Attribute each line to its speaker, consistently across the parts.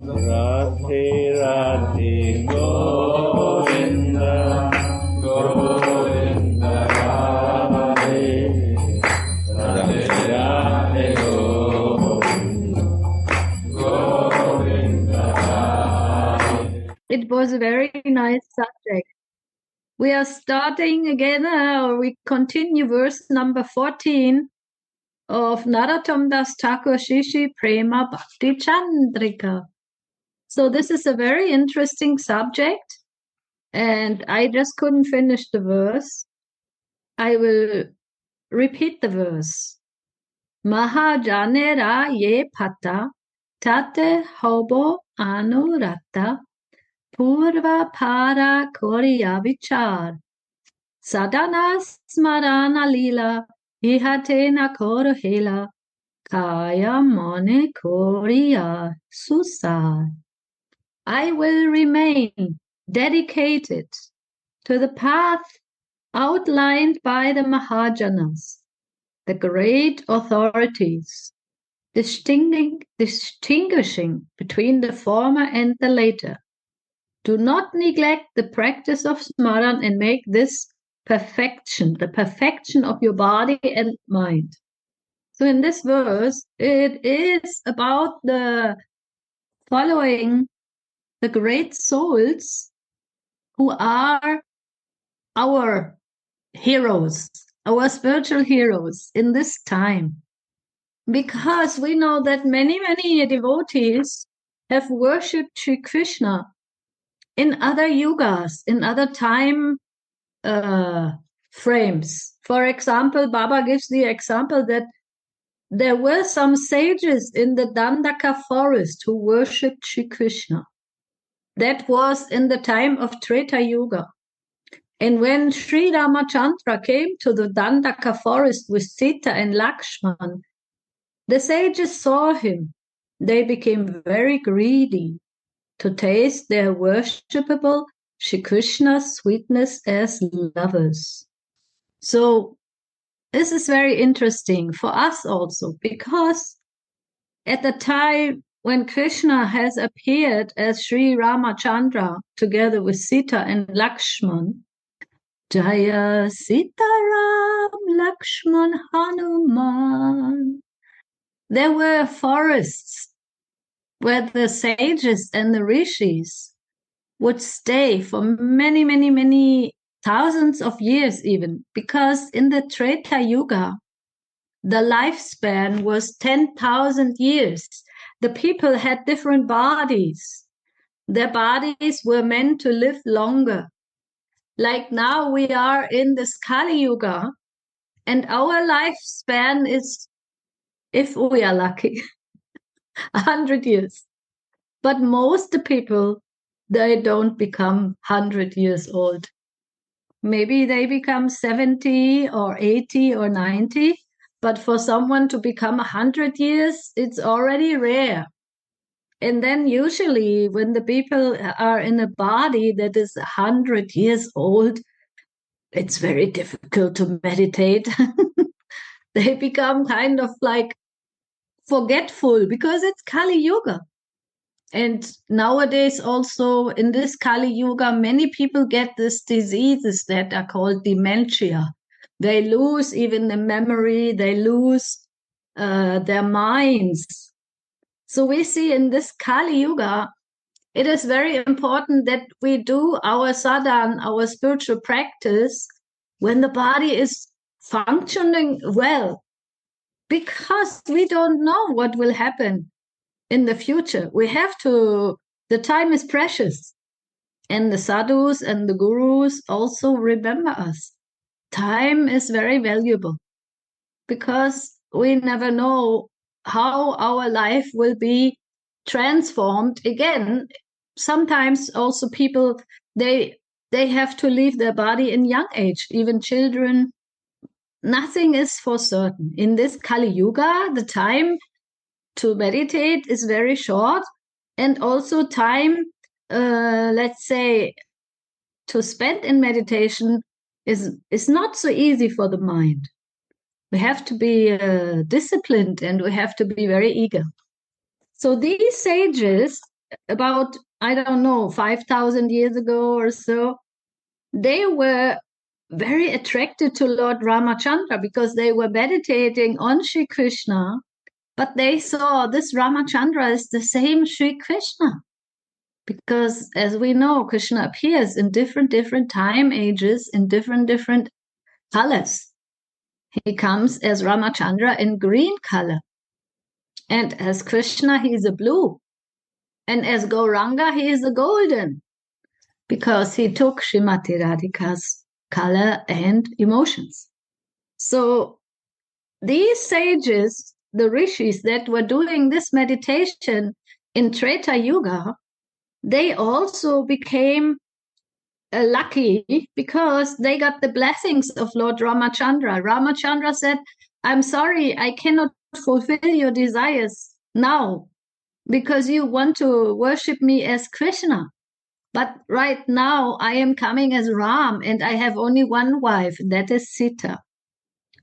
Speaker 1: Radhe Radhe Govinda Govinda Radhe Radhe Radhe Govinda Govinda Radhe.
Speaker 2: It was a very nice subject. We are starting again, or we continue verse number 14 of Narottam Das Thakur Shishi Prema Bhakti Chandrika. So this is a very interesting subject, and I just couldn't finish the verse. I will repeat the verse. Mahajanera ye pata tate hobo anurata Purva para koriya vichar sadhana smarana lila ihatena korohela kaya mone koriya susar. I will remain dedicated to the path outlined by the Mahajanas, the great authorities, distinguishing between the former and the later. Do not neglect the practice of Smaran and make this perfection, the perfection of your body and mind. So in this verse, it is about the following the great souls who are our heroes, our spiritual heroes in this time. Because we know that many, many devotees have worshipped Sri Krishna in other yugas, in other time frames. For example, Baba gives the example that there were some sages in the Dandaka forest who worshipped Sri Krishna. That was in the time of Treta Yuga. And when Sri Ramachandra came to the Dandaka forest with Sita and Lakshman, the sages saw him. They became very greedy to taste their worshipable Shri Krishna's sweetness as lovers. So this is very interesting for us also, because at the time when Krishna has appeared as Sri Ramachandra together with Sita and Lakshman, Jaya Sitaram Lakshman Hanuman, there were forests where the sages and the rishis would stay for many, many, many thousands of years even, because in the Treta Yuga, the lifespan was 10,000 years. The people had different bodies. Their bodies were meant to live longer. Like now we are in this Kali Yuga, and our lifespan is, if we are lucky, 100 years. But most people, they don't become 100 years old. Maybe they become 70 or 80 or 90, but for someone to become 100 years, it's already rare. And then usually when the people are in a body that is 100 years old, it's very difficult to meditate. They become kind of like forgetful because it's Kali Yuga. And nowadays also in this Kali Yuga, many people get these diseases that are called dementia. They lose even the memory, they lose their minds. So we see in this Kali Yuga, it is very important that we do our sadhana, our spiritual practice, when the body is functioning well, because we don't know what will happen in the future. We have to, the time is precious. And the sadhus and the gurus also remember us. Time is very valuable because we never know how our life will be transformed again. Sometimes also people, they have to leave their body in young age, even children. Nothing is for certain. In this Kali Yuga, the time to meditate is very short, and also time, let's say, to spend in meditation is not so easy for the mind. We have to be disciplined and we have to be very eager. So these sages, about, I don't know, 5,000 years ago or so, they were very attracted to Lord Ramachandra because they were meditating on Sri Krishna, but they saw this Ramachandra is the same Sri Krishna. Because as we know, Krishna appears in different time ages, in different colors. He comes as Ramachandra in green color. And as Krishna, he is a blue. And as Gauranga, he is a golden. Because he took Srimati Radhika's color and emotions. So these sages, the rishis that were doing this meditation in Treta Yuga, they also became lucky because they got the blessings of Lord Ramachandra. Ramachandra said, I'm sorry, I cannot fulfill your desires now because you want to worship me as Krishna. But right now I am coming as Ram and I have only one wife, that is Sita.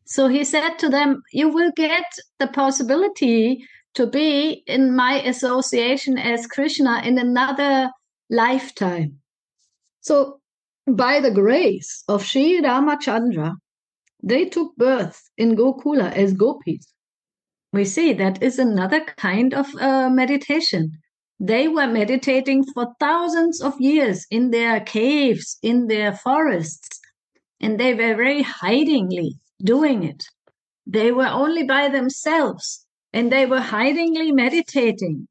Speaker 2: So he said to them, you will get the possibility to be in my association as Krishna in another lifetime. So by the grace of Sri Ramachandra, they took birth in Gokula as gopis. We see that is another kind of meditation. They were meditating for thousands of years in their caves, in their forests, and they were very hidingly doing it. They were only by themselves, and they were hidingly meditating,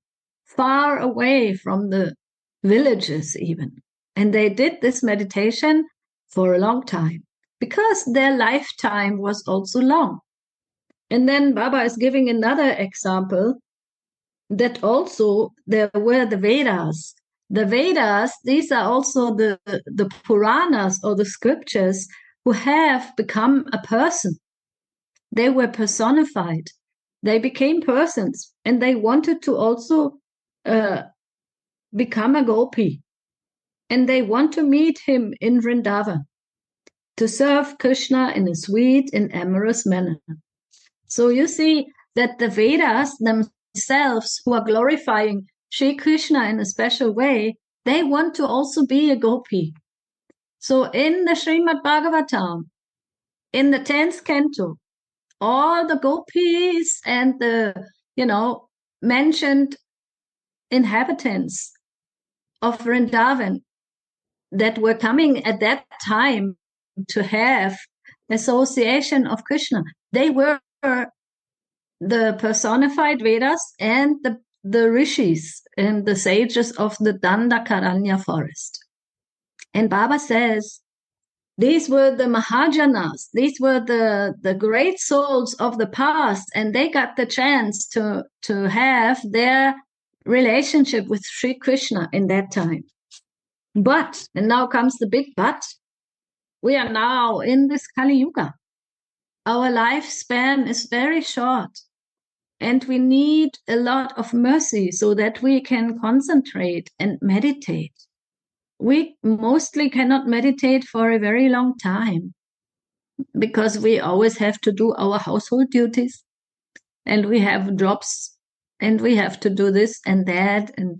Speaker 2: far away from the villages even. And they did this meditation for a long time because their lifetime was also long. And then Baba is giving another example that also there were the Vedas. The Vedas, these are also the Puranas or the scriptures who have become a person. They were personified. They became persons and they wanted to also become a gopi. And they want to meet him in Vrindavan to serve Krishna in a sweet and amorous manner. So you see that the Vedas themselves, who are glorifying Sri Krishna in a special way, they want to also be a gopi. So in the Srimad Bhagavatam, in the 10th canto, all the gopis and the, mentioned inhabitants of Vrindavan that were coming at that time to have association of Krishna, they were the personified Vedas and the rishis and the sages of the Dandakaranya forest. And Baba says, these were the Mahajanas, these were the great souls of the past, and they got the chance to have their relationship with Sri Krishna in that time. But, and now comes the big but, we are now in this Kali Yuga. Our lifespan is very short, and we need a lot of mercy so that we can concentrate and meditate. We mostly cannot meditate for a very long time because we always have to do our household duties and we have jobs and we have to do this and that and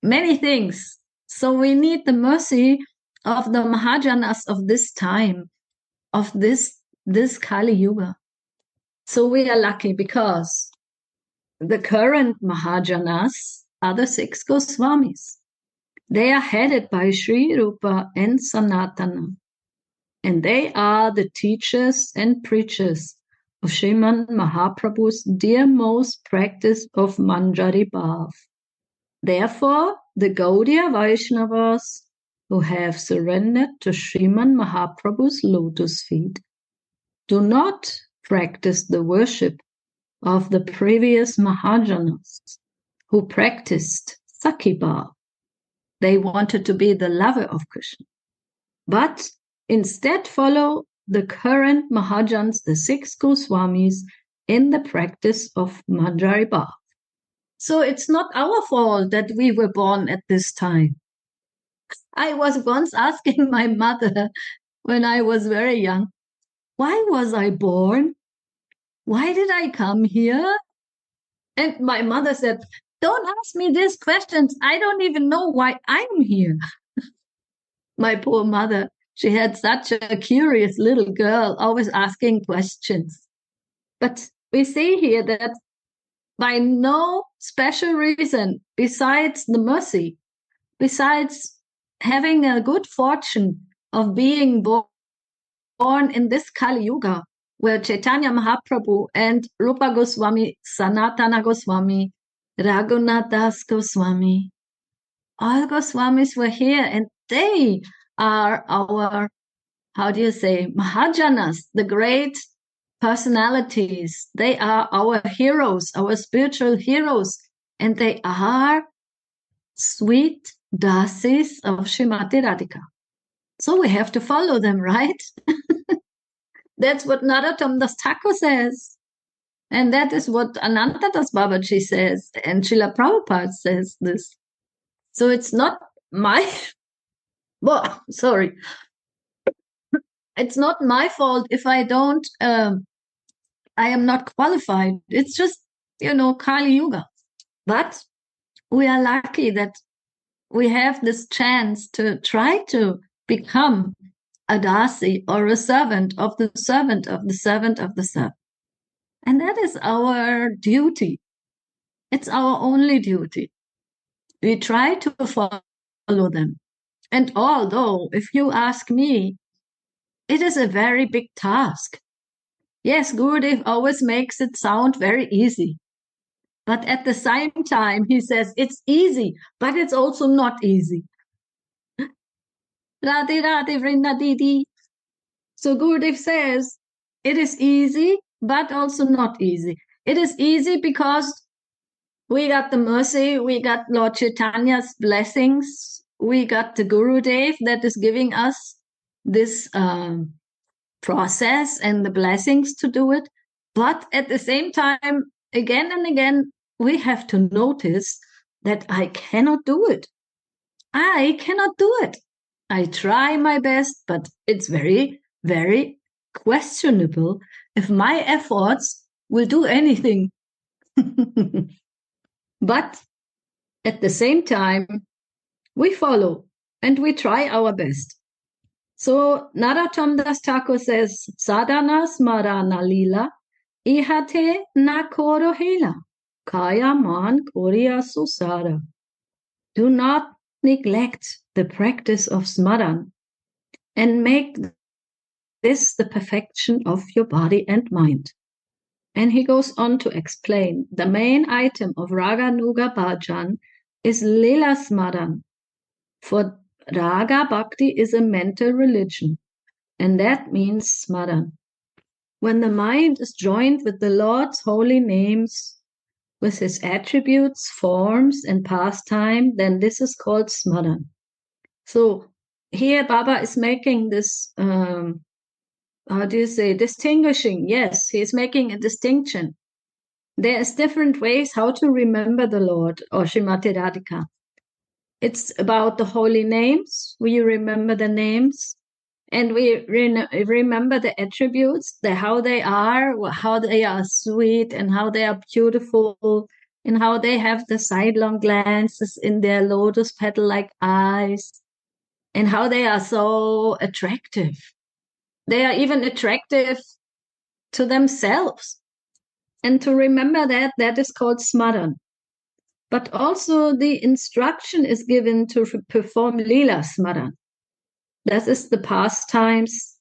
Speaker 2: many things. So we need the mercy of the Mahajanas of this time, of this Kali Yuga. So we are lucky because the current Mahajanas are the 6 Goswamis. They are headed by Sri Rupa and Sanatana. And they are the teachers and preachers of Sriman Mahaprabhu's dearmost practice of Manjari Bhav. Therefore, the Gaudiya Vaishnavas who have surrendered to Sriman Mahaprabhu's lotus feet do not practice the worship of the previous Mahajanas who practiced Sakhi Bhav. They wanted to be the lover of Krishna, but instead follow the current Mahajans, the 6 Goswamis, in the practice of Manjari Bhav. So it's not our fault that we were born at this time. I was once asking my mother when I was very young, why was I born? Why did I come here? And my mother said, don't ask me these questions. I don't even know why I'm here. My poor mother, she had such a curious little girl, always asking questions. But we see here that by no special reason, besides the mercy, besides having a good fortune of being born in this Kali Yuga, where Chaitanya Mahaprabhu and Rupa Goswami, Sanatana Goswami, Raghunath Das Goswami, all Goswamis were here, and they are our, how do you say, Mahajanas, the great personalities. They are our heroes, our spiritual heroes, and they are sweet dasis of Srimati Radhika. So we have to follow them, right? That's what Narottam Das Thakur says. And that is what Ananta Das Babaji says. And Srila Prabhupada says this. So it's not my, well, sorry. It's not my fault if I don't, I am not qualified. It's just, Kali Yuga. But we are lucky that we have this chance to try to become a dasi or a servant of the servant of the servant of the servant. And that is our duty. It's our only duty. We try to follow them. And although, if you ask me, it is a very big task. Yes, Gurudev always makes it sound very easy. But at the same time, he says it's easy, but it's also not easy. Radhe Radhe Vrinda Didi. So Gurudev says it is easy, but also not easy. It is easy because we got the mercy, we got Lord Chaitanya's blessings, we got the Gurudev that is giving us this process and the blessings to do it. But at the same time, again and again, we have to notice that I cannot do it. I cannot do it. I try my best, but it's very, very questionable if my efforts will do anything. But at the same time, we follow and we try our best. So Narottam Das Thakur says, Sadhana Smarana Lila Ihate na koro hela Kaya man koriya susara. Do not neglect the practice of smaran and make this the perfection of your body and mind. And he goes on to explain the main item of Raga Nuga Bhajan is Lila Smaran. For Raga Bhakti is a mental religion, and that means Smaran. When the mind is joined with the Lord's holy names, with his attributes, forms, and pastime, then this is called Smaran. So here Baba is making this, distinguishing. Yes, he is making a distinction. There's different ways how to remember the Lord or Srimati Radhika. It's about the holy names. We remember the names. And we remember the attributes, how they are sweet, and how they are beautiful, and how they have the sidelong glances in their lotus petal-like eyes, and how they are so attractive. They are even attractive to themselves. And to remember that is called smaran. But also the instruction is given to perform lila smaran. That is the pastimes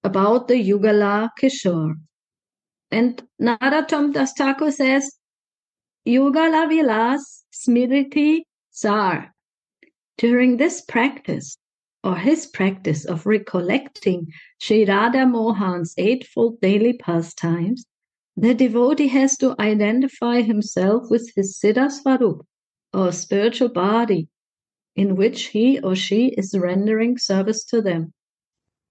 Speaker 2: about the Yugala Kishore. And Narottam Das Thakur says, Yugala Vilas Smriti Sar. During this practice, or his practice of recollecting Sri Radha Mohan's eightfold daily pastimes, the devotee has to identify himself with his Siddha Swarup, or spiritual body, in which he or she is rendering service to them.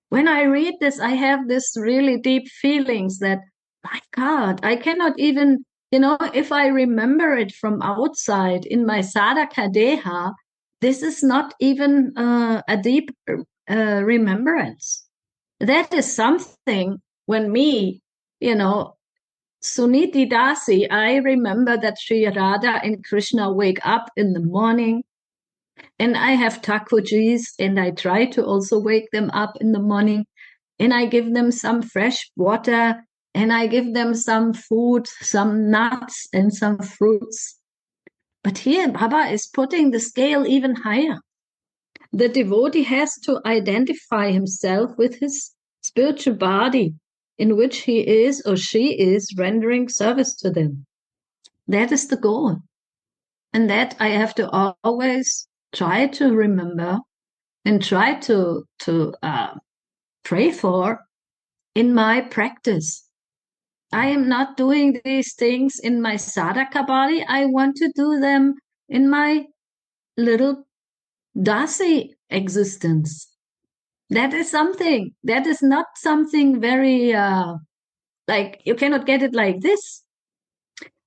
Speaker 2: When I read this, I have this really deep feelings that, my God, I cannot even, if I remember it from outside in my sadhaka deha, this is not even a deep remembrance. That is something when me, Suniti Dasi, I remember that Sri Radha and Krishna wake up in the morning, and I have Thakujis, and I try to also wake them up in the morning, and I give them some fresh water, and I give them some food, some nuts and some fruits. But here Baba is putting the scale even higher. The devotee has to identify himself with his spiritual body, in which he is or she is rendering service to them. That is the goal. And that I have to always try to remember and try to pray for in my practice. I am not doing these things in my sadhaka body. I want to do them in my little dasi existence. That is something. That is not something very like you cannot get it like this.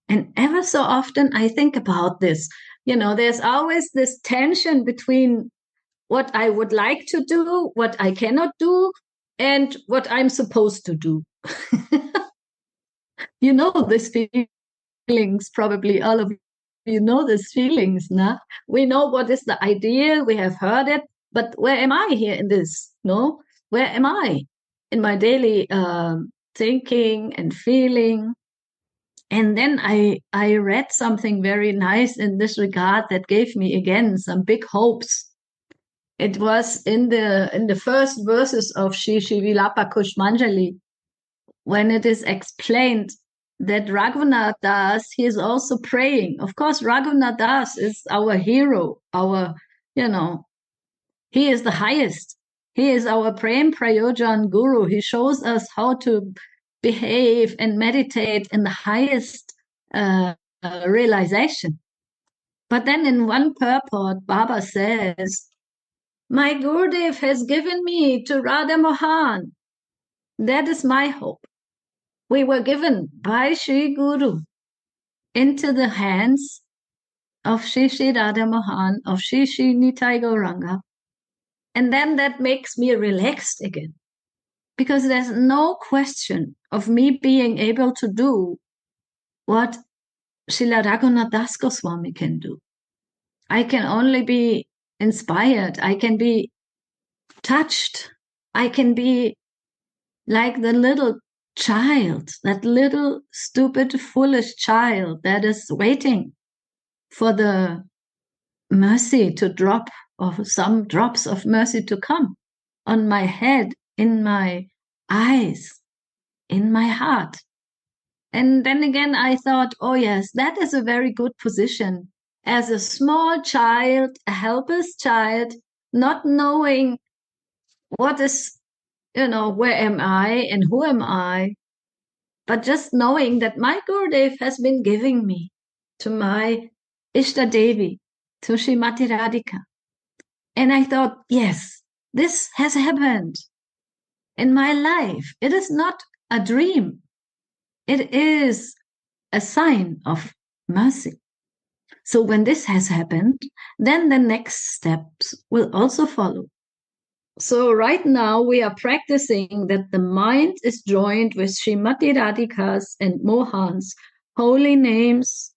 Speaker 2: And ever so often I think about this. You know, there's always this tension between what I would like to do, what I cannot do, and what I'm supposed to do. You know these feelings, probably all of you know these feelings, nah? We know what is the ideal, we have heard it, but where am I here in this? No? Where am I in my daily thinking and feeling? And then I read something very nice in this regard that gave me again some big hopes. It was in the first verses of Shri Vilapa Kushmanjali, when it is explained that Raghunath Das, he is also praying. Of course, Raghunath Das is our hero, he is the highest. He is our Prem Prayojan Guru. He shows us how to behave and meditate in the highest realization. But then in one purport, Baba says, my Gurudev has given me to Radha Mohan. That is my hope. We were given by Sri Guru into the hands of Sri Sri Radha Mohan, of Sri Sri Nitai Gauranga. And then that makes me relaxed again. Because there's no question of me being able to do what Srila Raghunath Das Goswami can do. I can only be inspired. I can be touched. I can be like the little child, that little stupid, foolish child that is waiting for the mercy to drop, or some drops of mercy to come on my head, in my eyes, in my heart. And then again, I thought, oh yes, that is a very good position. As a small child, a helpless child, not knowing what is, where am I and who am I, but just knowing that my Gurudev has been giving me to my Ishta Devi, to Srimati Radhika. And I thought, yes, this has happened in my life. It is not a dream. It is a sign of mercy. So when this has happened, then the next steps will also follow. So right now we are practicing that the mind is joined with Srimati Radhika's and Mohan's holy names,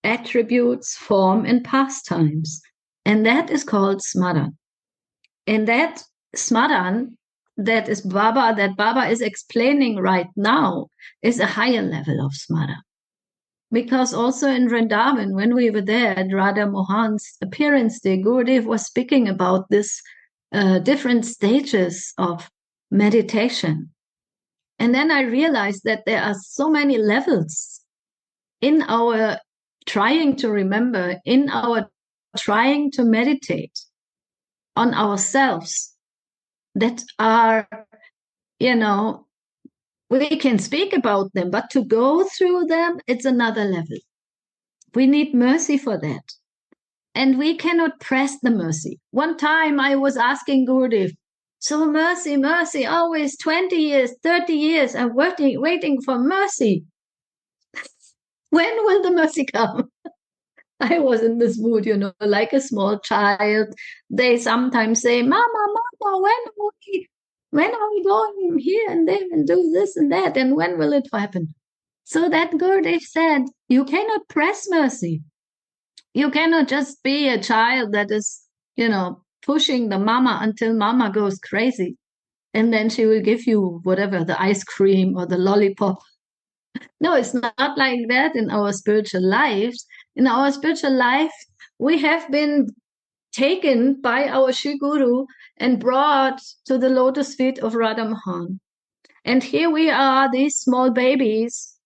Speaker 2: attributes, form, and pastimes. And that is called Smaran. And that Smaran, that Baba is explaining right now, is a higher level of Smaran. Because also in Vrindavan, when we were there at Radha Mohan's appearance day, Gurudev was speaking about this different stages of meditation. And then I realized that there are so many levels in our trying to remember, in our trying to meditate on ourselves, that are, we can speak about them, but to go through them, it's another level. We need mercy for that. And we cannot press the mercy. One time I was asking Gurudev, so mercy, always 20 years, 30 years, I'm waiting for mercy. When will the mercy come? I was in this mood, like a small child. They sometimes say, Mama, when are we going here and there and do this and that? And when will it happen? So that Gurudev said, you cannot press mercy. You cannot just be a child that is, pushing the mama until mama goes crazy. And then she will give you whatever, the ice cream or the lollipop. No, it's not like that in our spiritual lives. In our spiritual life, we have been taken by our Shri Guru and brought to the lotus feet of Radha Mohan. And here we are, these small babies,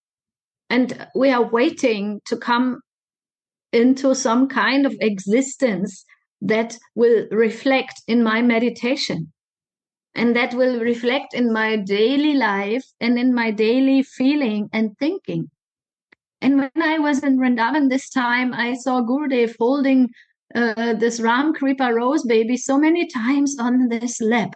Speaker 2: and we are waiting to come into some kind of existence that will reflect in my meditation, and that will reflect in my daily life and in my daily feeling and thinking. And when I was in Vrindavan this time, I saw Gurudev holding this Ram Kripa rose baby so many times on this lap.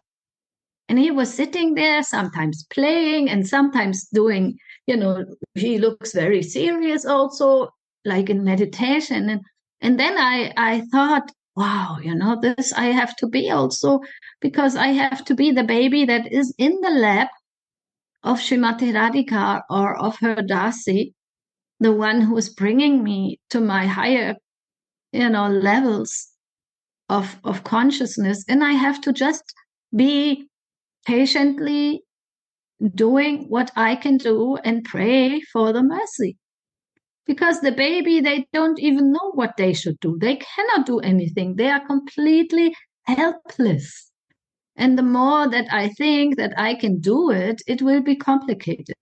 Speaker 2: And he was sitting there, sometimes playing and sometimes doing, he looks very serious also, like in meditation. And then I thought, wow, this I have to be also, because I have to be the baby that is in the lap of Srimati Radhika or of her Dasi, the one who is bringing me to my higher, levels of consciousness. And I have to just be patiently doing what I can do and pray for the mercy. Because the baby, they don't even know what they should do. They cannot do anything. They are completely helpless. And the more that I think that I can do it, it will be complicated.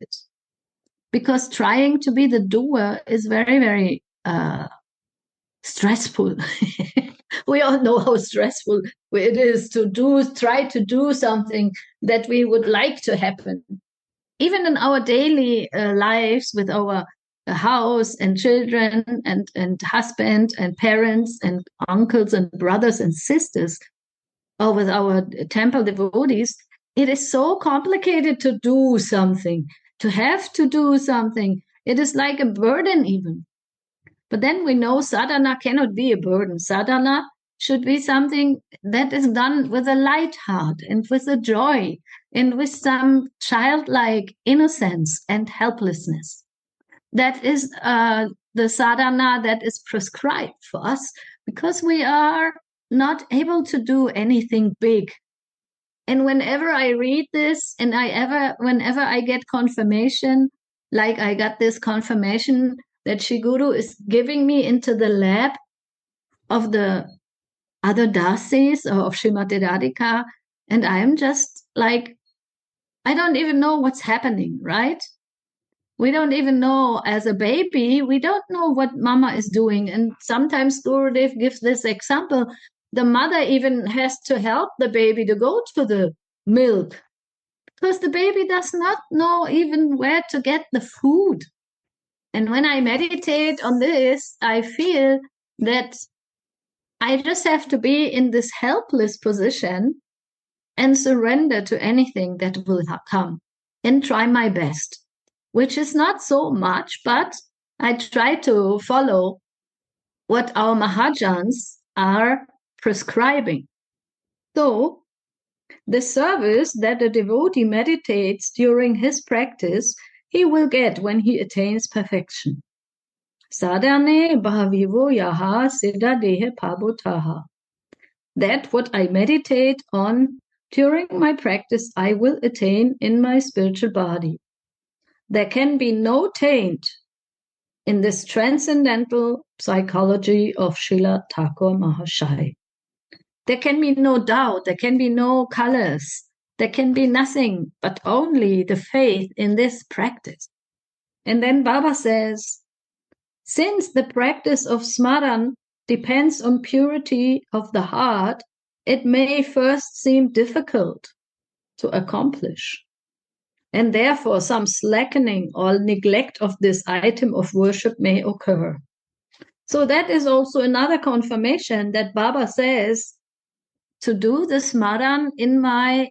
Speaker 2: Because trying to be the doer is very, very stressful. We all know how stressful it is to try to do something that we would like to happen. Even in our daily lives with our house and children and husband and parents and uncles and brothers and sisters, or with our temple devotees, it is so complicated to do something, to have to do something. It is like a burden even. But then we know sadhana cannot be a burden. Sadhana should be something that is done with a light heart and with a joy and with some childlike innocence and helplessness. That is the sadhana that is prescribed for us, because we are not able to do anything big. And whenever I read this and whenever I get confirmation, like I got this confirmation that Shri Guru is giving me into the lap of the other dasis or of Srimati Radhika, and I am just like, I don't even know what's happening, right? We don't even know, as a baby, we don't know what mama is doing. And sometimes Gurudev gives this example. The mother even has to help the baby to go to the milk, because the baby does not know even where to get the food. And when I meditate on this, I feel that I just have to be in this helpless position and surrender to anything that will come and try my best, which is not so much, but I try to follow what our Mahajans are prescribing. So the service that a devotee meditates during his practice, he will get when he attains perfection. Sadhane bhavivo yaha siddha dehe pabutaha. That what I meditate on during my practice, I will attain in my spiritual body. There can be no taint in this transcendental psychology of Srila Thakur Mahashaya. There can be no doubt, there can be no colors, there can be nothing, but only the faith in this practice. And then Baba says, since the practice of Smaran depends on purity of the heart, it may first seem difficult to accomplish. And therefore some slackening or neglect of this item of worship may occur. So that is also another confirmation that Baba says to do the Smaran in my,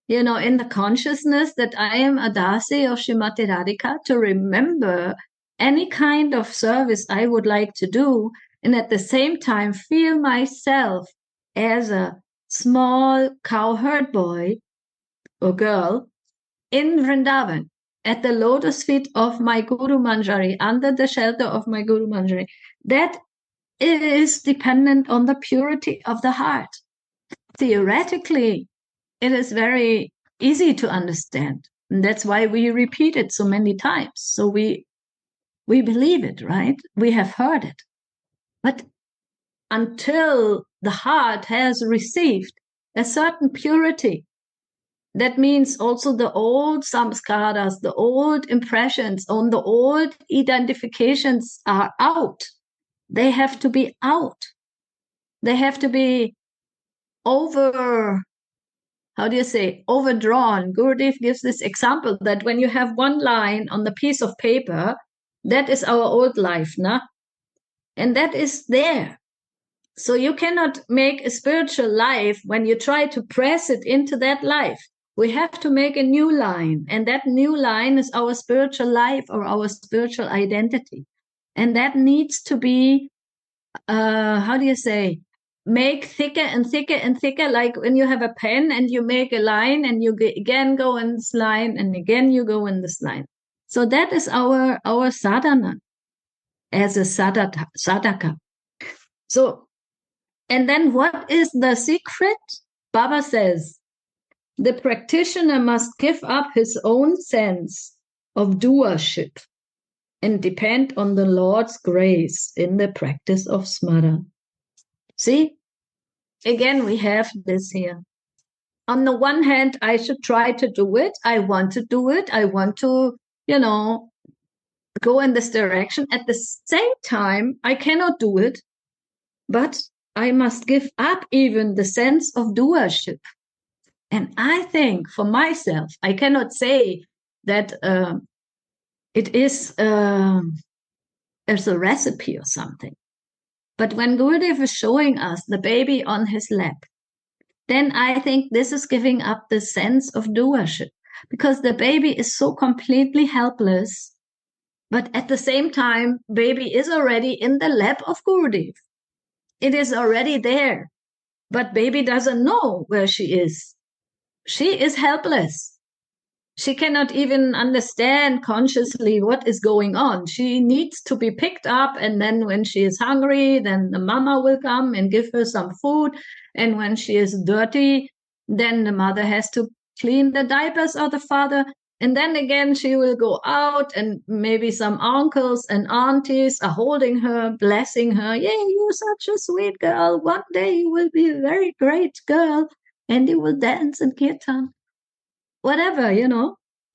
Speaker 2: in the consciousness that I am a Dasi of Srimati Radhika, to remember any kind of service I would like to do, and at the same time feel myself as a small cowherd boy or girl in Vrindavan. at the lotus feet of my Guru Manjari, under the shelter of my Guru Manjari, that is dependent on the purity of the heart. Theoretically, it is very easy to understand. And that's why we repeat it so many times. So we believe it, right? We have heard it. But until the heart has received a certain purity, that means also the old samskaras, the old impressions on the old identifications are out. They have to be out. They have to be overdrawn. Gurudev gives this example that when you have one line on the piece of paper, that is our old life, nah? And that is there. So you cannot make a spiritual life when you try to press it into that life. We have to make a new line, and that new line is our spiritual life or our spiritual identity. And that needs to be, make thicker and thicker and thicker, like when you have a pen and you make a line and you again go in this line and again you go in this line. So that is our sadhana as a sadhaka. So, and then what is the secret? Baba says, the practitioner must give up his own sense of doership and depend on the Lord's grace in the practice of smaran. See, again, we have this here. On the one hand, I should try to do it. I want to do it. I want to, go in this direction. At the same time, I cannot do it, but I must give up even the sense of doership. And I think for myself, I cannot say that it is as a recipe or something. But when Gurudev is showing us the baby on his lap, then I think this is giving up the sense of doership, because the baby is so completely helpless. But at the same time, baby is already in the lap of Gurudev. It is already there. But baby doesn't know where she is. She is helpless. She cannot even understand consciously what is going on. She needs to be picked up, and then when she is hungry, then the mama will come and give her some food. And when she is dirty, then the mother has to clean the diapers of the father. And then again, she will go out, and maybe some uncles and aunties are holding her, blessing her. Yeah, you're such a sweet girl. One day you will be a very great girl, and you will dance and kirtan. Whatever,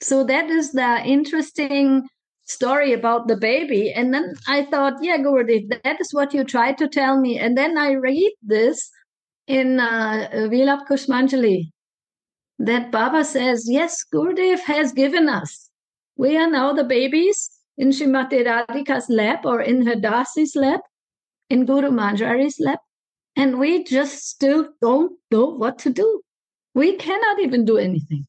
Speaker 2: So that is the interesting story about the baby. And then I thought, yeah, Gurudev, that is what you tried to tell me. And then I read this in Vilap Kushmanjali, that Baba says, yes, Gurudev has given us. We are now the babies in Srimati Radhika's lap, or in her Dasi's lap, in Guru Manjari's lap. And we just still don't know what to do. We cannot even do anything.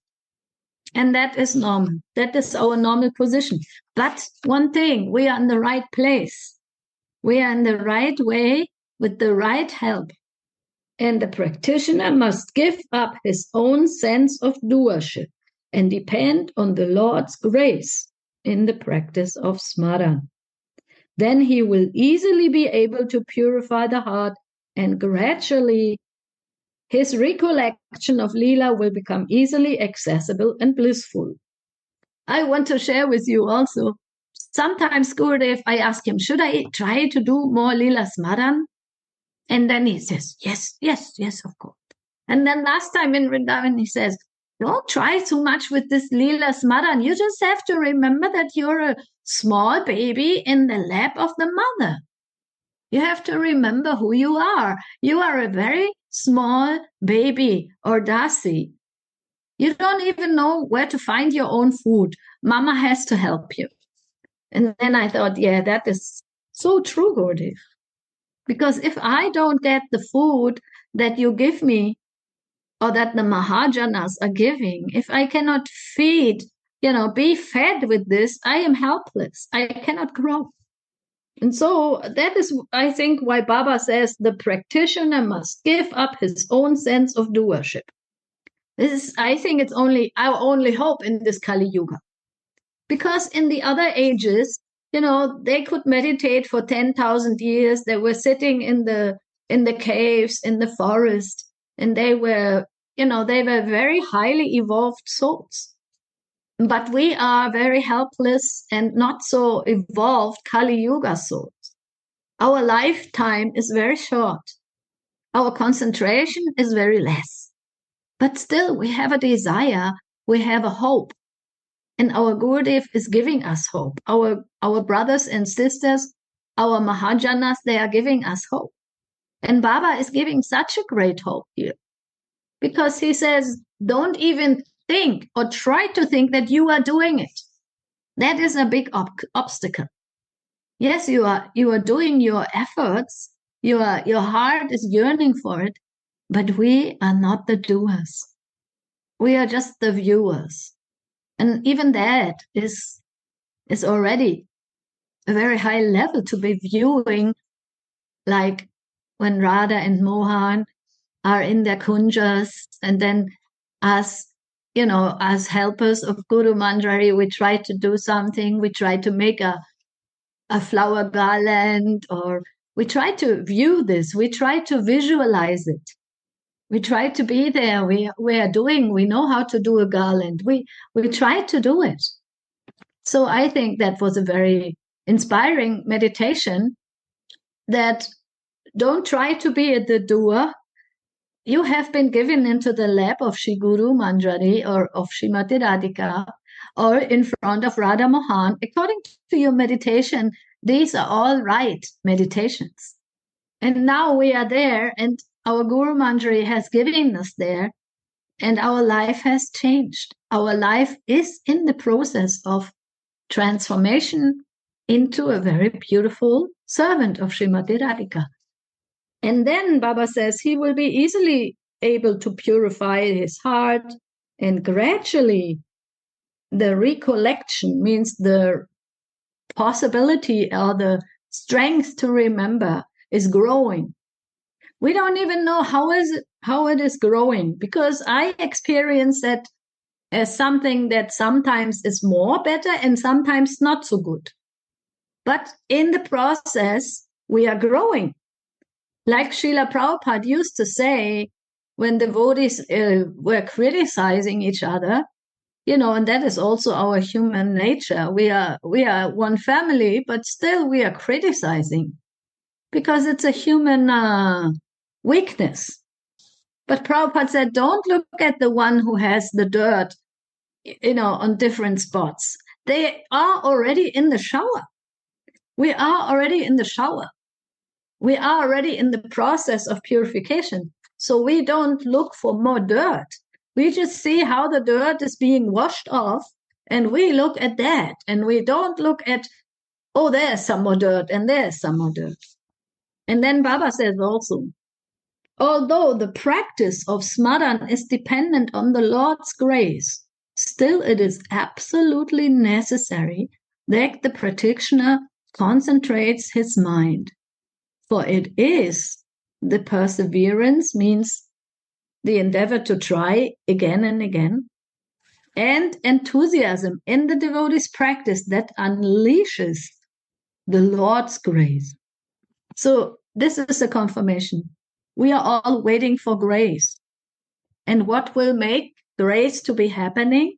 Speaker 2: And that is normal. That is our normal position. But one thing, we are in the right place. We are in the right way with the right help. And the practitioner must give up his own sense of doership and depend on the Lord's grace in the practice of smaran. Then he will easily be able to purify the heart, and gradually his recollection of Leela will become easily accessible and blissful. I want to share with you also, sometimes Gurudev, I ask him, should I try to do more Leela Smaran? And then he says, yes, of course. And then last time in Vrindavan, he says, don't try too much with this Leela Smaran. You just have to remember that you're a small baby in the lap of the mother. You have to remember who you are. You are a very small baby or dasi. You don't even know where to find your own food. Mama has to help you. And then I thought, yeah, that is so true, Gurudev. Because if I don't get the food that you give me, or that the Mahajanas are giving, if I cannot feed, be fed with this, I am helpless. I cannot grow. And so that is, I think, why Baba says the practitioner must give up his own sense of doership. This is, I think, it's only our only hope in this Kali Yuga. Because in the other ages, they could meditate for 10,000 years. They were sitting in the caves, in the forest, and they were very highly evolved souls. But we are very helpless and not so evolved Kali Yuga souls. Our lifetime is very short. Our concentration is very less. But still, we have a desire, we have a hope. And our Gurudev is giving us hope. Our brothers and sisters, our Mahajanas, they are giving us hope. And Baba is giving such a great hope here. Because he says, don't even think or try to think that you are doing it. That is a big obstacle. Yes, you are doing your efforts. Your heart is yearning for it, but we are not the doers. We are just the viewers. And even that is already a very high level to be viewing, like when Radha and Mohan are in their kunjas, and then as helpers of Guru Manjari, we try to do something. We try to make a flower garland, or we try to view this. We try to visualize it. We try to be there. We know how to do a garland. We try to do it. So I think that was a very inspiring meditation, that don't try to be the doer. You have been given into the lap of Shri Guru Manjari or of Srimati Radhika or in front of Radha Mohan. According to your meditation, these are all right meditations. And now we are there, and our Guru Manjari has given us there, and our life has changed. Our life is in the process of transformation into a very beautiful servant of Srimati Radhika. And then Baba says he will be easily able to purify his heart, and gradually the recollection, means the possibility or the strength to remember, is growing. We don't even know how it is growing, because I experience that as something that sometimes is more better and sometimes not so good. But in the process, we are growing. Like Srila Prabhupada used to say, when devotees were criticizing each other, and that is also our human nature. We are one family, but still we are criticizing, because it's a human weakness. But Prabhupada said, don't look at the one who has the dirt, on different spots. They are already in the shower. We are already in the shower. We are already in the process of purification. So we don't look for more dirt. We just see how the dirt is being washed off, and we look at that. And we don't look at, oh, there's some more dirt and there's some more dirt. And then Baba says also, although the practice of smaran is dependent on the Lord's grace, still it is absolutely necessary that the practitioner concentrates his mind. For it is the perseverance, means the endeavor to try again and again, and enthusiasm in the devotee's practice that unleashes the Lord's grace. So this is a confirmation. We are all waiting for grace. And what will make grace to be happening?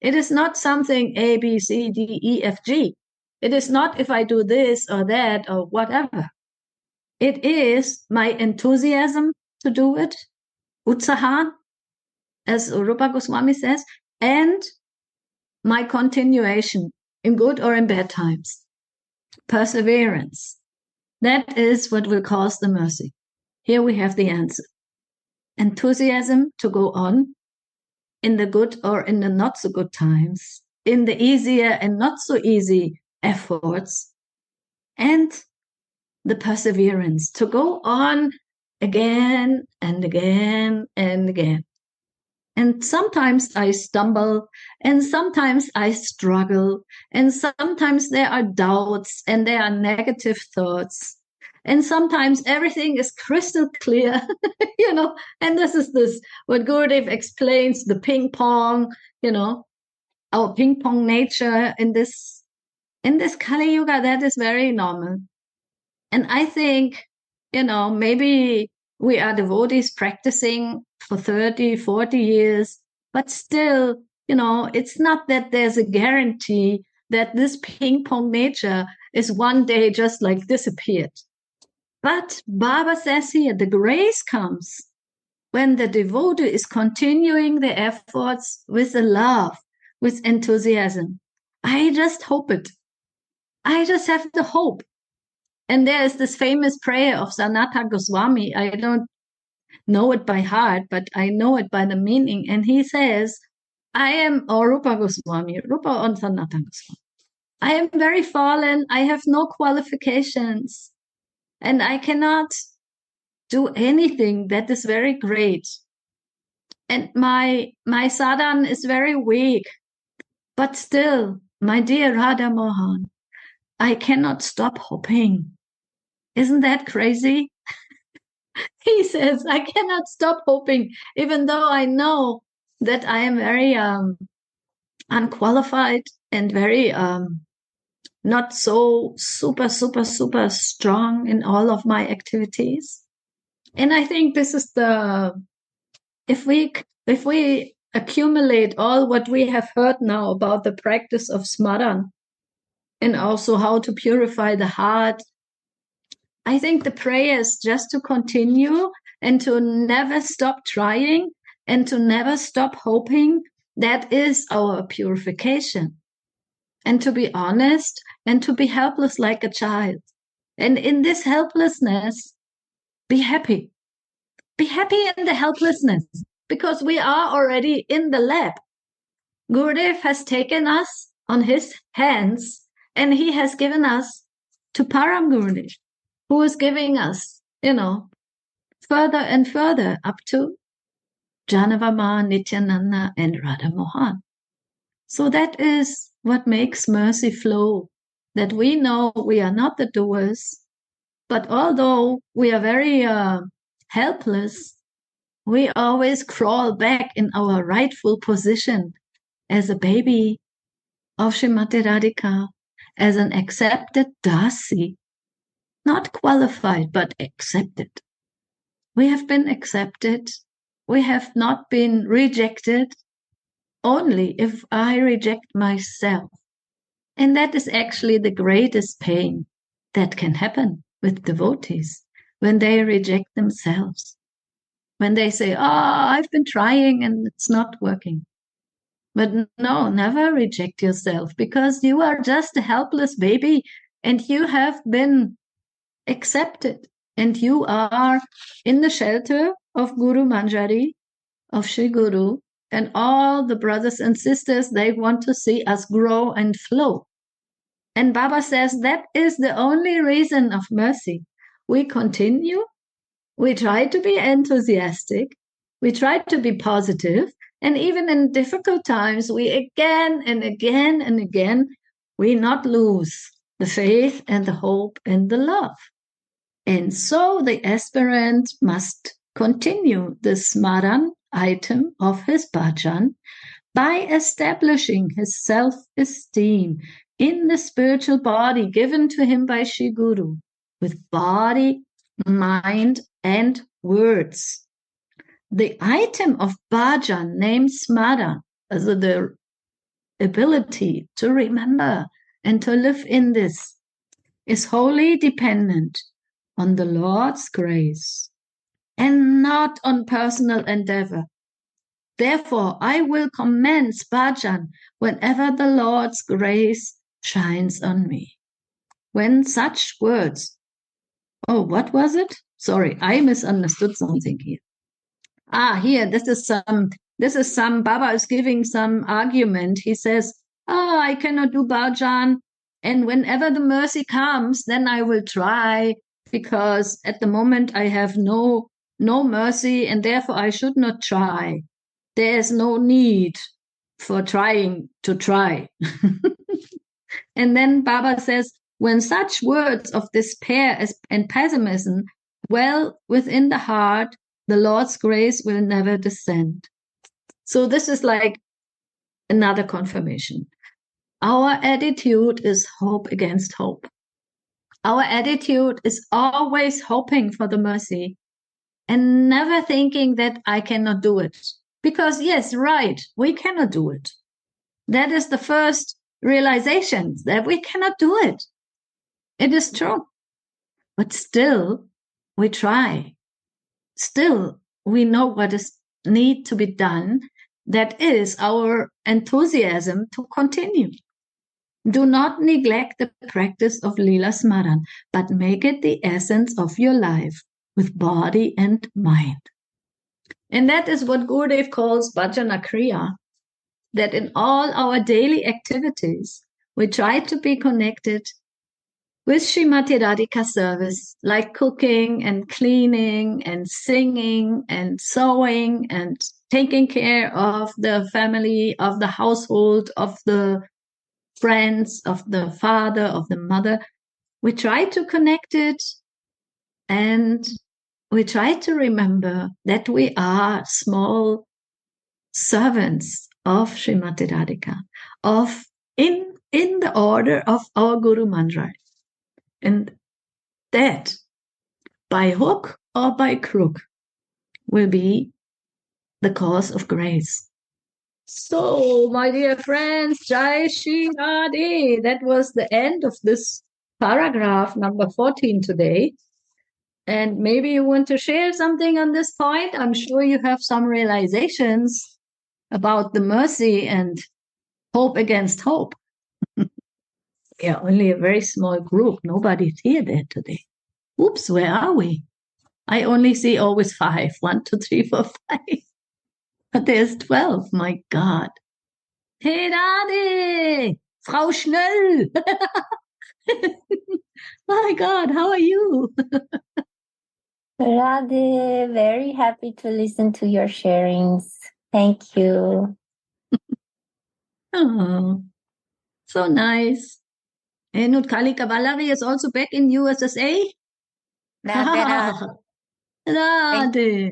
Speaker 2: It is not something A, B, C, D, E, F, G. It is not if I do this or that or whatever. It is my enthusiasm to do it, utsaha, as Rupa Goswami says, and my continuation in good or in bad times. Perseverance. That is what will cause the mercy. Here we have the answer. Enthusiasm to go on in the good or in the not so good times, in the easier and not so easy efforts, and the perseverance to go on again and again and again. And sometimes I stumble, and sometimes I struggle, and sometimes there are doubts and there are negative thoughts. And sometimes everything is crystal clear, and this is what Gurudev explains, the ping pong, our ping pong nature in this Kali Yuga, that is very normal. And I think, maybe we are devotees practicing for 30, 40 years, but still, it's not that there's a guarantee that this ping pong nature is one day just like disappeared. But Baba says here, the grace comes when the devotee is continuing the efforts with a love, with enthusiasm. I just hope it. I just have the hope. And there is this famous prayer of Sanatana Goswami. I don't know it by heart, but I know it by the meaning. And he says, Rupa Goswami, Rupa on Sanatana Goswami. I am very fallen. I have no qualifications. And I cannot do anything that is very great. And my sadhana is very weak. But still, my dear Radha Mohan, I cannot stop hoping. Isn't that crazy? He says, I cannot stop hoping, even though I know that I am very unqualified and very not so super strong in all of my activities. And I think this is if we accumulate all what we have heard now about the practice of Smaran and also how to purify the heart, I think the prayer is just to continue and to never stop trying and to never stop hoping. That is our purification. And to be honest and to be helpless like a child. And in this helplessness, be happy. Be happy in the helplessness because we are already in the lab. Gurudev has taken us on his hands and he has given us to Param Gurudev, who is giving us, further and further up to Janavama, Nityananda, and Radha Mohan. So that is what makes mercy flow, that we know we are not the doers, but although we are very helpless, we always crawl back in our rightful position as a baby of Srimati Radhika, as an accepted Dasi. Not qualified, but accepted. We have been accepted. We have not been rejected. Only if I reject myself. And that is actually the greatest pain that can happen with devotees when they reject themselves. When they say, I've been trying and it's not working. But no, never reject yourself because you are just a helpless baby and you have been accepted and you are in the shelter of Guru Manjari, of Shri Guru, and all the brothers and sisters, they want to see us grow and flow. And Baba says that is the only reason of mercy. We continue, we try to be enthusiastic, we try to be positive, and even in difficult times, we again and again and again, we not lose the faith and the hope and the love. And so the aspirant must continue the Smaran item of his bhajan by establishing his self-esteem in the spiritual body given to him by Shri Guru, with body, mind, and words. The item of bhajan named Smaran, as the ability to remember and to live in this, is wholly dependent on the Lord's grace and not on personal endeavor. Therefore, I will commence bhajan whenever the Lord's grace shines on me. When such words, what was it? Sorry, I misunderstood something here. Here, this is some, Baba is giving some argument. He says, I cannot do bhajan, and whenever the mercy comes, then I will try, because at the moment I have no mercy, and therefore I should not try. There's no need for trying to try. And then Baba says, when such words of despair and pessimism well within the heart, the Lord's grace will never descend. So this is like another confirmation. Our attitude is hope against hope. Our attitude is always hoping for the mercy and never thinking that I cannot do it. Because, yes, right, we cannot do it. That is the first realization, that we cannot do it. It is true. But still, we try. Still, we know what is need to be done. That is our enthusiasm to continue. Do not neglect the practice of Lila Smaran, but make it the essence of your life with body and mind. And that is what Gurudev calls Bhajana Kriya, that in all our daily activities, we try to be connected with Srimati Radhika service, like cooking and cleaning and singing and sewing and taking care of the family, of the household, of the friends, of the father, of the mother. We try to connect it, and we try to remember that we are small servants of Srimati Radhika, of in the order of our Guru Mantra. And that, by hook or by crook, will be the cause of grace. So, my dear friends, Jai Shri Radhe. That was the end of this paragraph number 14 today. And maybe you want to share something on this point. I'm sure you have some realizations about the mercy and hope against hope. Yeah, only a very small group. Nobody's here there today. Oops, where are we? I only see always 5. 1, 2, 3, 4, 5. But there's 12. My God. Hey, Radhe! Frau Schnell! My God, how are you?
Speaker 3: Radhe, very happy to listen to your sharings. Thank you.
Speaker 2: Oh, so nice. And Utkalika Vallari is also back in USSA.
Speaker 3: Radhe,
Speaker 2: Radhe.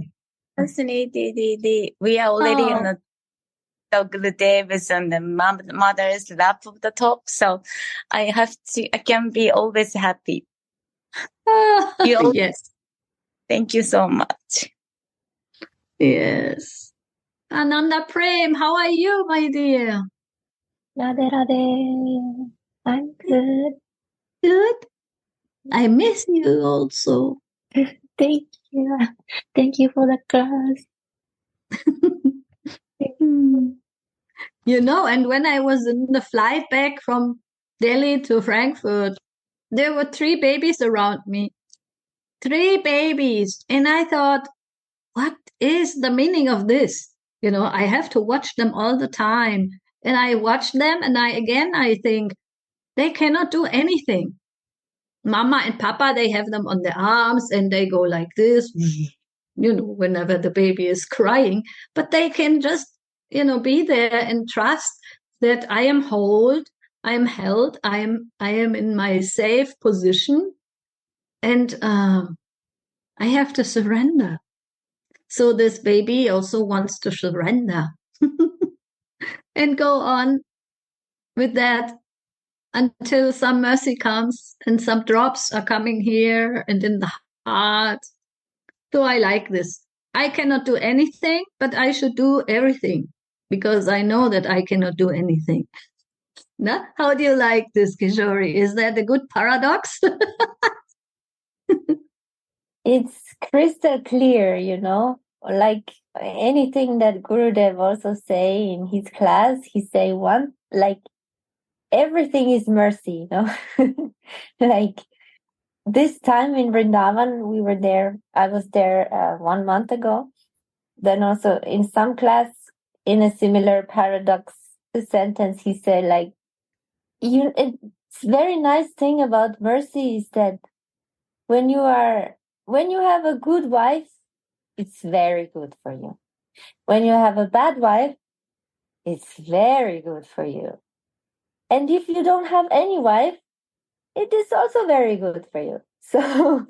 Speaker 3: Suniti, Didi. We are already on the Gurudev on the mother's lap of the top, so I can be always happy.
Speaker 2: Yes.
Speaker 3: Thank you so much.
Speaker 2: Yes. Ananda Prem, how are you, my dear?
Speaker 3: Radhe, Radhe. I'm good.
Speaker 2: Good. I miss you also.
Speaker 3: Thank you. Thank you for the class.
Speaker 2: You know, and when I was in the flight back from Delhi to Frankfurt, there were 3 babies around me. 3 babies. And I thought, what is the meaning of this? You know, I have to watch them all the time. And I watch them and I think they cannot do anything. Mama and Papa, they have them on their arms and they go like this, you know, whenever the baby is crying. But they can just, you know, be there and trust that I am held, I am held, I am in my safe position, and I have to surrender. So this baby also wants to surrender and go on with that until some mercy comes and some drops are coming here and in the heart. So I like this. I cannot do anything, but I should do everything because I know that I cannot do anything. No? How do you like this, Kishori? Is that a good paradox?
Speaker 3: It's crystal clear, you know, like anything that Gurudev also say in his class, he say like everything is mercy, you know. Like this time in Vrindavan, we were there. I was there 1 month ago. Then also in some class, in a similar paradox sentence, he said like, it's very nice thing about mercy is that when you have a good wife, it's very good for you. When you have a bad wife, it's very good for you. And if you don't have any wife, it is also very good for you. So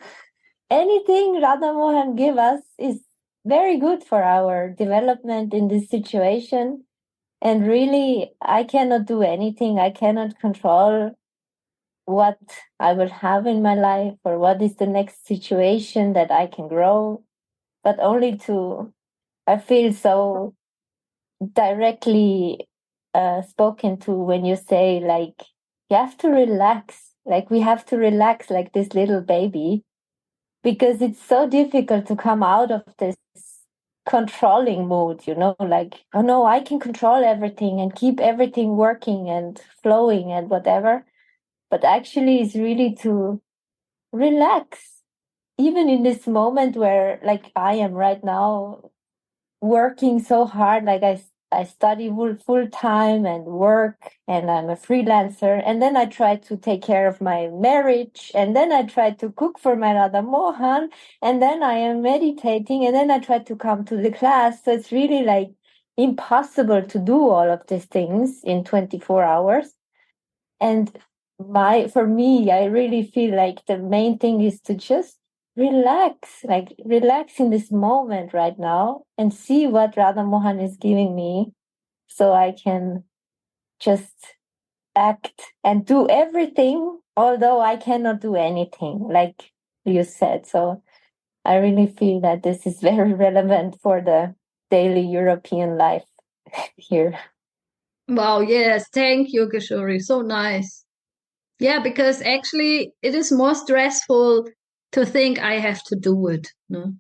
Speaker 3: anything Radha Mohan give us is very good for our development in this situation. And really, I cannot do anything. I cannot control what I will have in my life or what is the next situation that I can grow, but only I feel so directly spoken to when you say, like, you have to relax. Like, we have to relax like this little baby, because it's so difficult to come out of this controlling mood, like, oh no, I can control everything and keep everything working and flowing and whatever. But actually, it's really to relax, even in this moment where, like, I am right now working so hard. Like, I study full time and work, and I'm a freelancer, and then I try to take care of my marriage, and then I try to cook for my Radha Mohan, and then I am meditating, and then I try to come to the class. So it's really like impossible to do all of these things in 24 hours. And for me, I really feel like the main thing is to just relax, like relax in this moment right now and see what Radha Mohan is giving me, so I can just act and do everything, although I cannot do anything, like you said. So I really feel that this is very relevant for the daily European life here.
Speaker 2: Wow, yes, thank you, Kishori. So nice. Yeah, because actually it is more stressful to think I have to do it, no?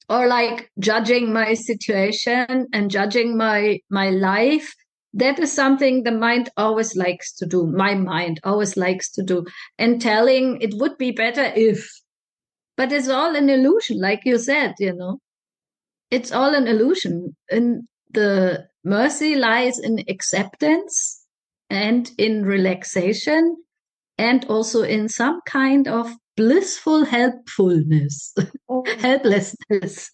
Speaker 2: Or like judging my situation and judging my life. That is something the mind always likes to do. My mind always likes to do. And telling it would be better if. But it's all an illusion, like you said, It's all an illusion. And the mercy lies in acceptance and in relaxation and also in some kind of blissful helpfulness, helplessness.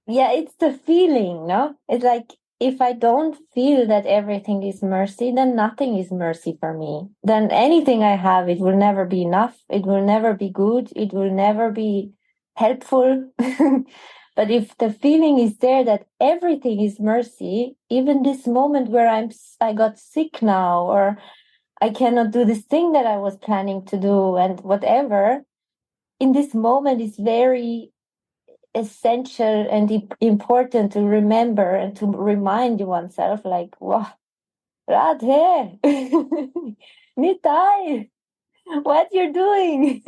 Speaker 3: Yeah, it's the feeling, no? It's like, if I don't feel that everything is mercy, then nothing is mercy for me. Then anything I have, it will never be enough. It will never be good. It will never be helpful. But if the feeling is there that everything is mercy, even this moment where I got sick now, or I cannot do this thing that I was planning to do and whatever, in this moment is very essential and important to remember and to remind oneself, like, wow, Radhe, Nitai, what you're doing.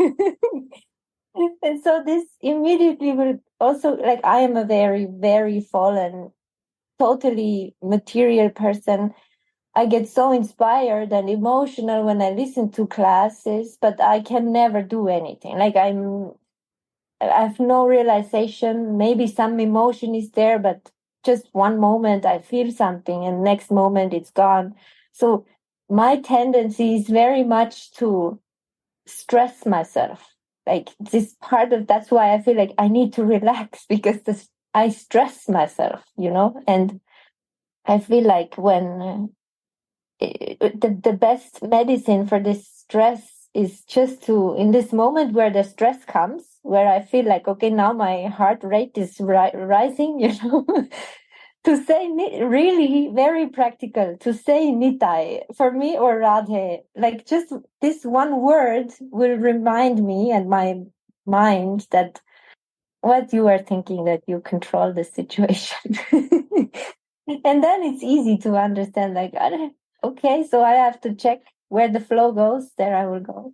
Speaker 3: And so this immediately will also, like, I am a very, very fallen, totally material person. I get so inspired and emotional when I listen to classes, but I can never do anything. Like, I have no realization. Maybe some emotion is there, but just one moment I feel something and next moment it's gone. So my tendency is very much to stress myself. Like, this part of, that's why I feel like I need to relax, because I stress myself, and I feel like when the best medicine for this stress is just to, in this moment where the stress comes, where I feel like, okay, now my heart rate is rising, to say, really very practical, to say Nitai for me, or Radhe, like, just this one word will remind me and my mind that what you are thinking, that you control the situation. And then it's easy to understand, like, okay, so I have to check where the flow goes, there I will go.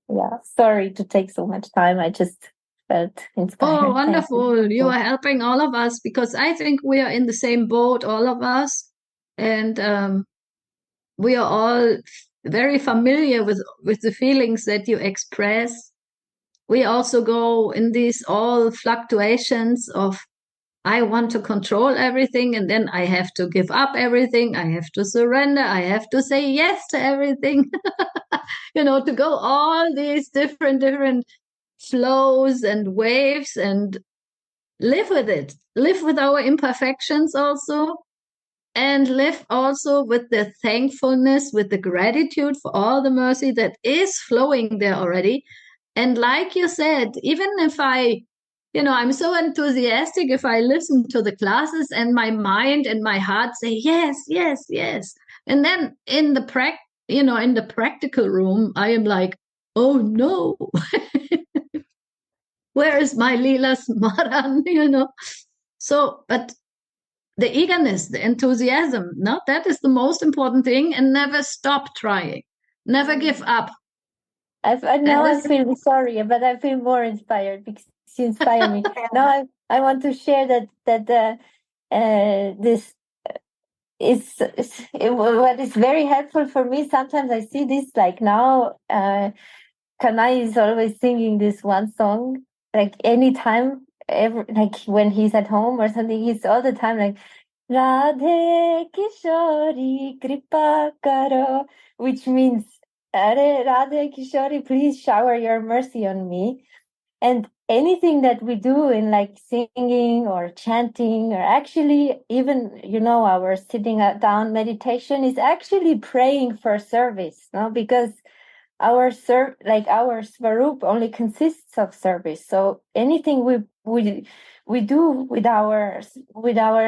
Speaker 3: Yeah, sorry to take so much time. I just felt inspired.
Speaker 2: Oh, wonderful. You are helping all of us, because I think we are in the same boat, all of us. And we are all very familiar with the feelings that you express. We also go in these all fluctuations of, I want to control everything, and then I have to give up everything. I have to surrender. I have to say yes to everything. To go all these different flows and waves, and live with it. Live with our imperfections also, and live also with the thankfulness, with the gratitude for all the mercy that is flowing there already. And like you said, even if I I'm so enthusiastic if I listen to the classes and my mind and my heart say, yes, yes, yes. And then in the practical room, I am like, oh no, where is my Leela Smaran, So, but the eagerness, the enthusiasm, no, that is the most important thing, and never stop trying, never give up.
Speaker 3: Now I feel sorry, but I feel more inspired because you inspire me. Now I want to share that this what is very helpful for me. Sometimes I see this, like now, Kanai is always singing this one song, like anytime, like when he's at home or something, he's all the time like Radhe Kishori Kripa Karo, which means Are Radhe Kishori, please shower your mercy on me. And anything that we do in like singing or chanting, or actually even, our sitting down meditation is actually praying for service, no? Because our Svarup only consists of service. So anything we do with our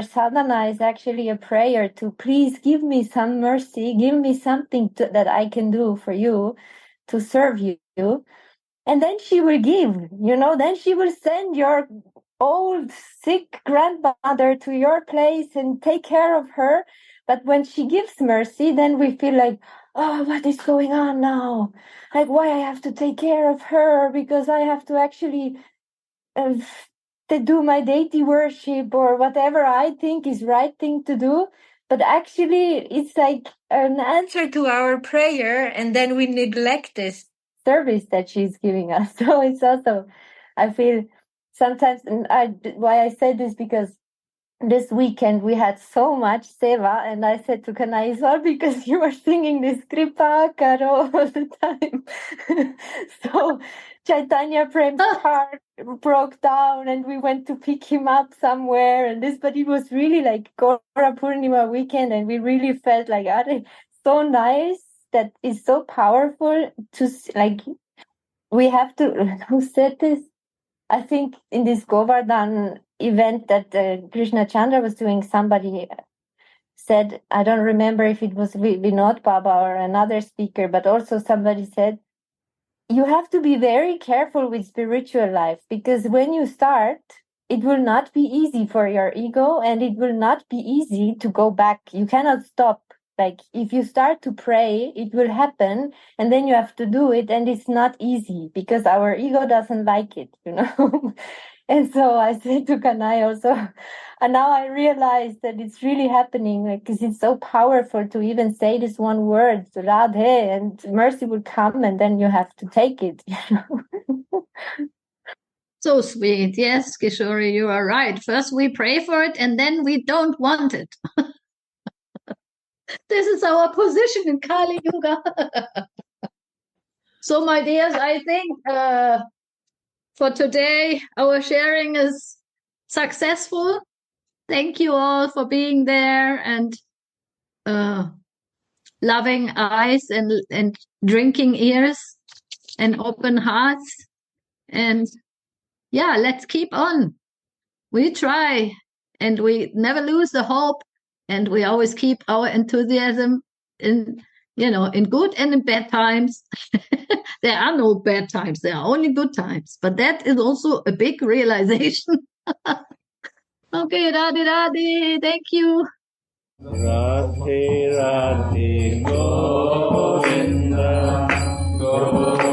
Speaker 3: sadhana is actually a prayer to please give me some mercy, give me something that I can do for you to serve you. And then she will give, then she will send your old sick grandmother to your place and take care of her. But when she gives mercy, then we feel like, oh, what is going on now? Like, why I have to take care of her? Because I have to actually to do my deity worship or whatever I think is right thing to do. But actually, it's like an answer to our prayer, and then we neglect this service that she's giving us. So it's also, I feel sometimes, and why I say this, because this weekend we had so much seva, and I said to Kanai as well, because you were singing this Kripa Karo all the time. So Chaitanya Prem's heart broke down, and we went to pick him up somewhere, and but it was really like Gora Purnima weekend, and we really felt like so nice, that is so powerful to like, we have to, who said this? I think in this Govardhan event that Krishna Chandra was doing, somebody said, I don't remember if it was Vinod Baba or another speaker, but also somebody said, you have to be very careful with spiritual life, because when you start, it will not be easy for your ego, and it will not be easy to go back. You cannot stop. Like, if you start to pray, it will happen, and then you have to do it, and it's not easy because our ego doesn't like it, And so I said to Kanai also, and now I realize that it's really happening, because it's so powerful to even say this one word, Radhe, and mercy will come, and then you have to take it.
Speaker 2: So sweet. Yes, Kishori, you are right. First we pray for it, and then we don't want it. This is our position in Kali Yuga. So, my dears, I think for today, our sharing is successful. Thank you all for being there, and loving eyes and drinking ears and open hearts. And yeah, let's keep on. We try, and we never lose the hope, and we always keep our enthusiasm in good and in bad times. There are no bad times, there are only good times, but that is also a big realization. Okay, Radhe Radhe, thank you.
Speaker 1: Radhe Radhe Govinda Govinda